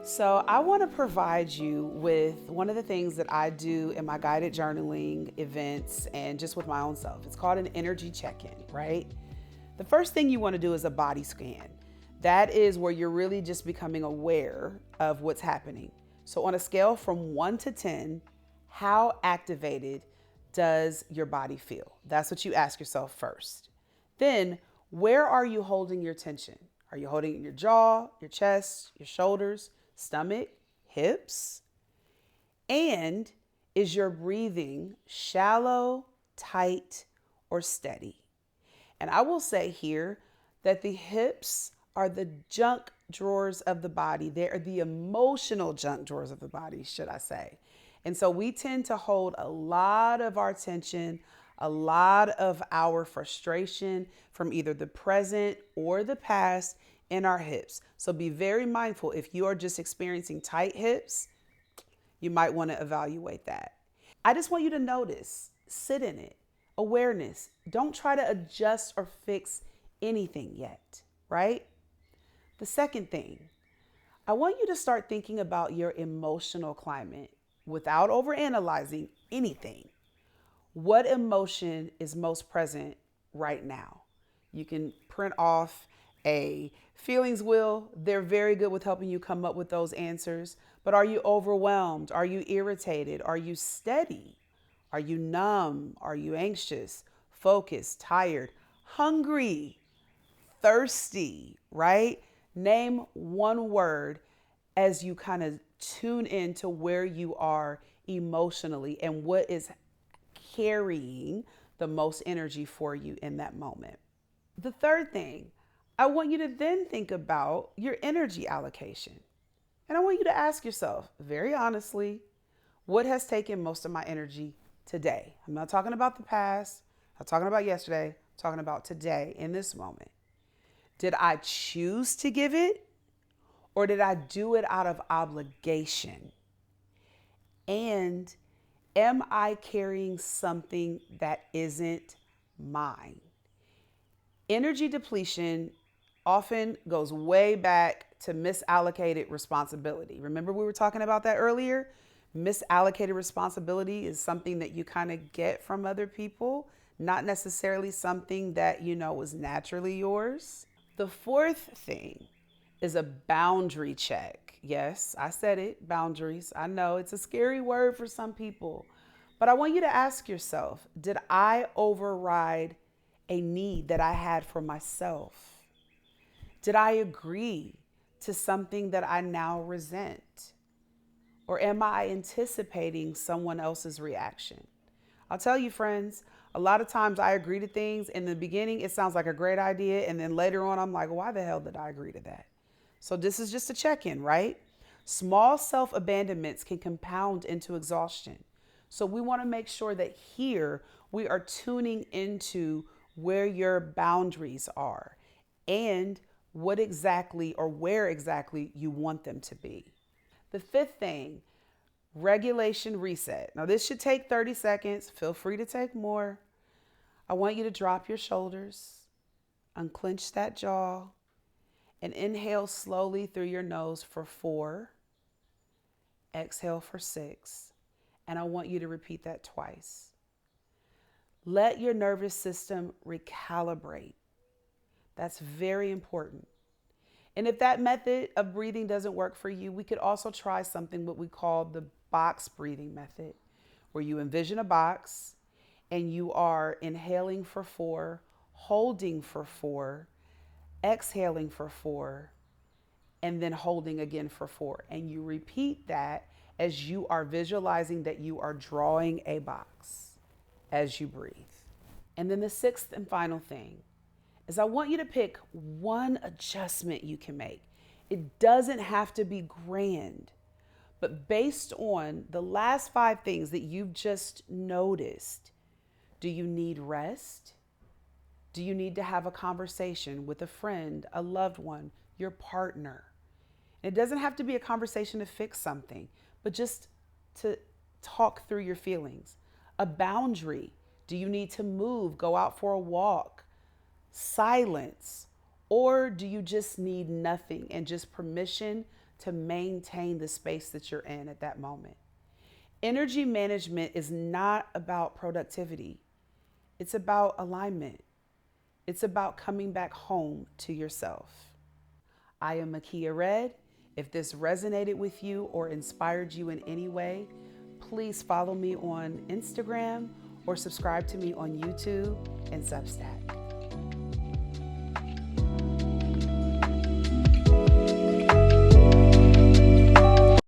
So, I want to provide you with one of the things that I do in my guided journaling events and just with my own self. It's called an energy check in, right? The first thing you want to do is a body scan. That is where you're really just becoming aware of what's happening. So, on a scale from 1 to 10, how activated does your body feel? That's what you ask yourself first. Then, where are you holding your tension? Are you holding it in your jaw, your chest, your shoulders, stomach, hips? And is your breathing shallow, tight, or steady? And I will say here that the hips are the junk drawers of the body. They are the emotional junk drawers of the body, should I say. And so we tend to hold a lot of our tension, a lot of our frustration from either the present or the past in our hips. So be very mindful if you are just experiencing tight hips, you might want to evaluate that. I just want you to notice, sit in it, awareness. Don't try to adjust or fix anything yet, right? The second thing, I want you to start thinking about your emotional climate without overanalyzing anything. What emotion is most present right now? You can print off a feelings wheel. They're very good with helping you come up with those answers. But are you overwhelmed? Are you irritated? Are you steady? Are you numb? Are you anxious, focused, tired, hungry, thirsty, right? Name one word as you kind of tune into where you are emotionally and what is carrying the most energy for you in that moment. The third thing, I want you to then think about your energy allocation. And I want you to ask yourself very honestly, what has taken most of my energy today? I'm not talking about the past, I'm not talking about yesterday, I'm talking about today in this moment. Did I choose to give it or did I do it out of obligation? And am I carrying something that isn't mine? Energy depletion often goes way back to misallocated responsibility. Remember, we were talking about that earlier? Misallocated responsibility is something that you kind of get from other people, not necessarily something that you know was naturally yours. The fourth thing is a boundary check. Yes, I said it, boundaries. I know it's a scary word for some people, but I want you to ask yourself, did I override a need that I had for myself? Did I agree to something that I now resent? Or am I anticipating someone else's reaction? I'll tell you, friends, a lot of times I agree to things. In the beginning, it sounds like a great idea. And then later on, I'm like, why the hell did I agree to that? So this is just a check in, right? Small self abandonments can compound into exhaustion. So we want to make sure that here we are tuning into where your boundaries are and what exactly or where exactly you want them to be. The fifth thing, regulation reset. Now, this should take 30 seconds. Feel free to take more. I want you to drop your shoulders, unclench that jaw, and inhale slowly through your nose for 4. Exhale for 6. And I want you to repeat that twice. Let your nervous system recalibrate. That's very important. And if that method of breathing doesn't work for you, we could also try something what we call the box breathing method, where you envision a box and you are inhaling for 4, holding for 4, exhaling for 4, and then holding again for 4. And you repeat that as you are visualizing that you are drawing a box as you breathe. And then the sixth and final thing is I want you to pick one adjustment you can make. It doesn't have to be grand, but based on the last 5 things that you've just noticed, do you need rest? Do you need to have a conversation with a friend, a loved one, your partner? And it doesn't have to be a conversation to fix something, but just to talk through your feelings. A boundary. Do you need to move, go out for a walk, silence? Or do you just need nothing and just permission to maintain the space that you're in at that moment. Energy management is not about productivity. It's about alignment. It's about coming back home to yourself. I am Makia Red. If this resonated with you or inspired you in any way, please follow me on Instagram or subscribe to me on YouTube and Substack.